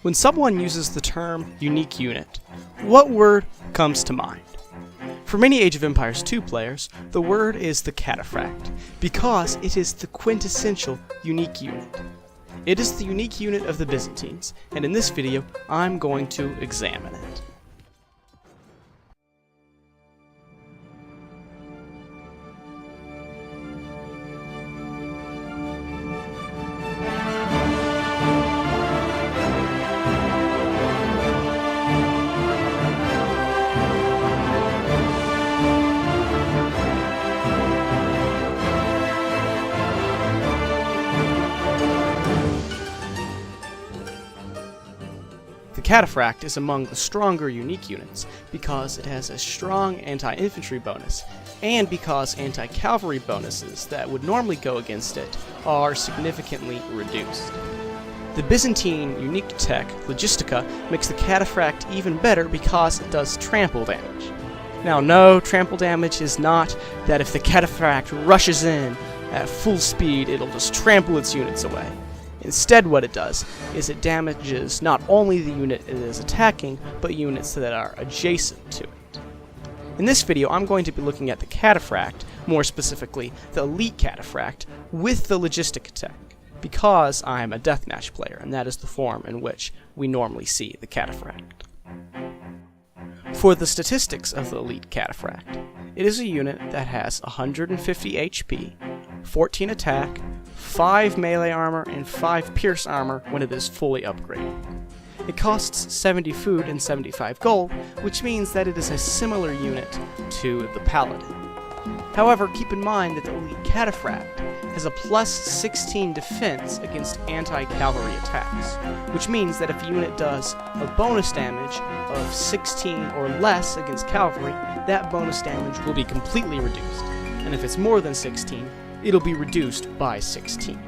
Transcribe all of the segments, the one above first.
When someone uses the term unique unit, what word comes to mind? For many Age of Empires 2 players, the word is the Cataphract, because it is the quintessential unique unit. It is the unique unit of the Byzantines, and in this video, I'm going to examine it. The Cataphract is among the stronger unique units because it has a strong anti-infantry bonus, and because anti-cavalry bonuses that would normally go against it are significantly reduced. The Byzantine unique tech, Logistica, makes the Cataphract even better because it does trample damage. Now no, trample damage is not that if the Cataphract rushes in at full speed, it'll just trample its units away. Instead, what it does is it damages not only the unit it is attacking, but units that are adjacent to it. In this video, I'm going to be looking at the Cataphract, more specifically, the Elite Cataphract, with the Logistica tech, because I'm a deathmatch player, and that is the form in which we normally see the Cataphract. For the statistics of the Elite Cataphract, it is a unit that has 150 HP, 14 attack, 5 melee armor, and 5 pierce armor when it is fully upgraded. It costs 70 food and 75 gold, which means that it is a similar unit to the Paladin. However, keep in mind that the Elite Cataphract has a plus 16 defense against anti-cavalry attacks, which means that if a unit does a bonus damage of 16 or less against cavalry, that bonus damage will be completely reduced, and if it's more than 16, it'll be reduced by 16.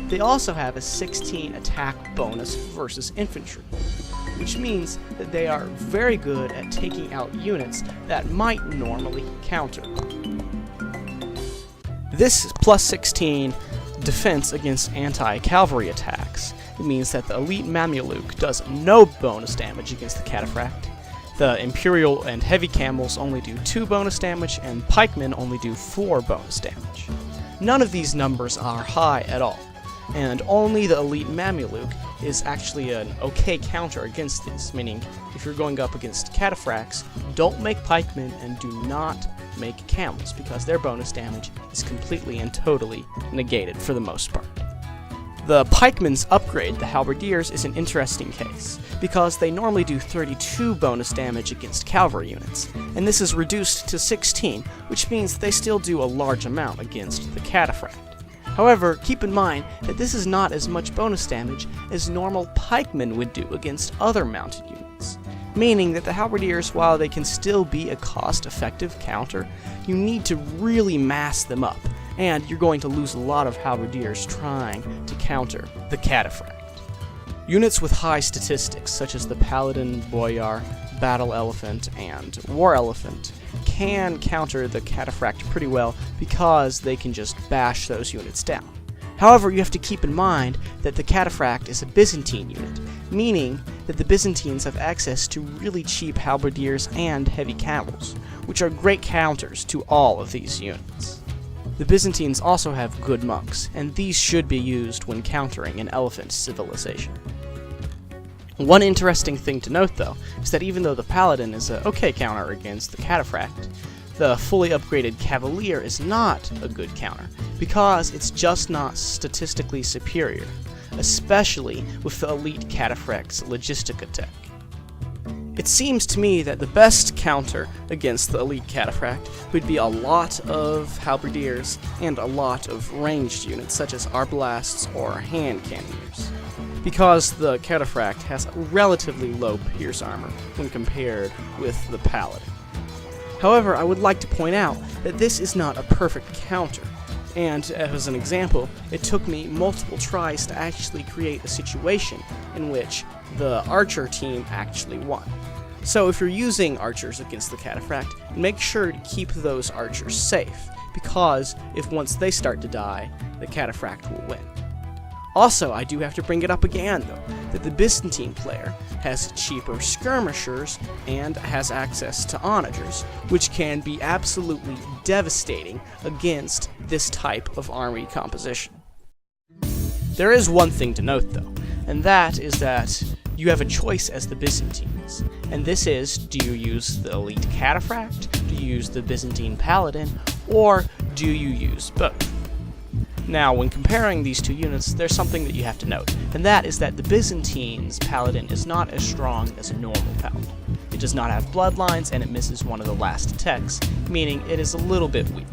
They also have a 16 attack bonus versus infantry, which means that they are very good at taking out units that might normally counter. This plus 16 defense against anti-cavalry attacks, it means that the Elite MacLeod does no bonus damage against the Cataphract. The Imperial and Heavy Camels only do 2 bonus damage, and Pikemen only do 4 bonus damage. None of these numbers are high at all, and only the Elite MacLeod is actually an okay counter against these, meaning if you're going up against Cataphracts, don't make Pikemen and do not make Camels, because their bonus damage is completely and totally negated for the most part. The Pikemen's upgrade, the Halberdiers, is an interesting case, because they normally do 32 bonus damage against cavalry units, and this is reduced to 16, which means they still do a large amount against the Cataphract. However, keep in mind that this is not as much bonus damage as normal pikemen would do against other mounted units, meaning that the Halberdiers, while they can still be a cost-effective counter, you need to really mass them up, and you're going to lose a lot of Halberdiers trying to counter the Cataphract. Units with high statistics, such as the Paladin, Boyar, Battle Elephant, and War Elephant, can counter the Cataphract pretty well because they can just bash those units down. However, you have to keep in mind that the Cataphract is a Byzantine unit, meaning that the Byzantines have access to really cheap halberdiers and heavy camels, which are great counters to all of these units. The Byzantines also have good monks, and these should be used when countering an elephant civilization. One interesting thing to note, though, is that even though the Paladin is an okay counter against the Cataphract, the fully upgraded Cavalier is not a good counter, because it's just not statistically superior, especially with the Elite Cataphract's Logistica tech. It seems to me that the best counter against the Elite Cataphract would be a lot of halberdiers and a lot of ranged units such as arbalasts or hand cannoneers, because the Cataphract has relatively low pierce armor when compared with the Paladin. However, I would like to point out that this is not a perfect counter, and as an example, it took me multiple tries to actually create a situation in which the archer team actually won. So if you're using archers against the Cataphract, make sure to keep those archers safe, because if once they start to die, the Cataphract will win. Also, I do have to bring it up again, though, that the Byzantine player has cheaper skirmishers and has access to onagers, which can be absolutely devastating against this type of army composition. There is one thing to note, though, and that is that you have a choice as the Byzantines, and this is, do you use the elite Cataphract, do you use the Byzantine Paladin, or do you use both? Now, when comparing these two units, there's something that you have to note, and that is that the Byzantines Paladin is not as strong as a normal Paladin. It does not have bloodlines, and it misses one of the last attacks, meaning it is a little bit weak.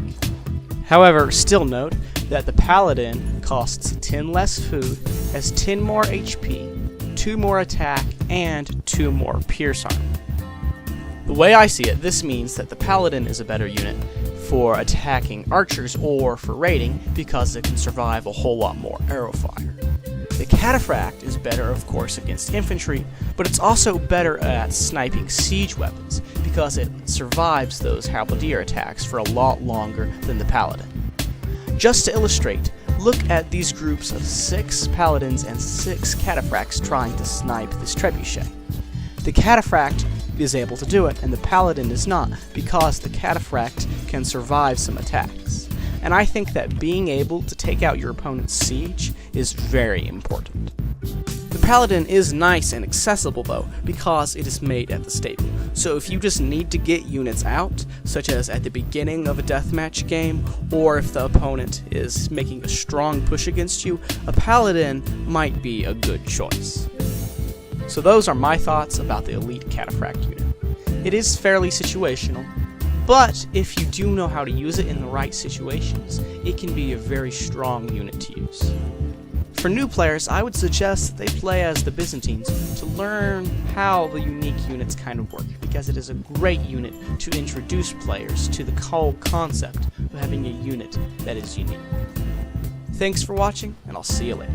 However, still note that the Paladin costs 10 less food, has 10 more HP, 2 more attack, and 2 more pierce armor. The way I see it, this means that the Paladin is a better unit for attacking archers or for raiding because it can survive a whole lot more arrow fire. The Cataphract is better, of course, against infantry, but it's also better at sniping siege weapons because it survives those halberdier attacks for a lot longer than the Paladin. Just to illustrate, look at these groups of 6 Paladins and 6 Cataphracts trying to snipe this trebuchet. The Cataphract is able to do it, and the Paladin is not, because the Cataphract can survive some attacks. And I think that being able to take out your opponent's siege is very important. The Paladin is nice and accessible, though, because it is made at the stable. So if you just need to get units out, such as at the beginning of a deathmatch game, or if the opponent is making a strong push against you, a Paladin might be a good choice. So those are my thoughts about the elite Cataphract unit. It is fairly situational, but if you do know how to use it in the right situations, it can be a very strong unit to use. For new players, I would suggest that they play as the Byzantines to learn how the unique units kind of work, because it is a great unit to introduce players to the whole concept of having a unit that is unique. Thanks for watching, and I'll see you later.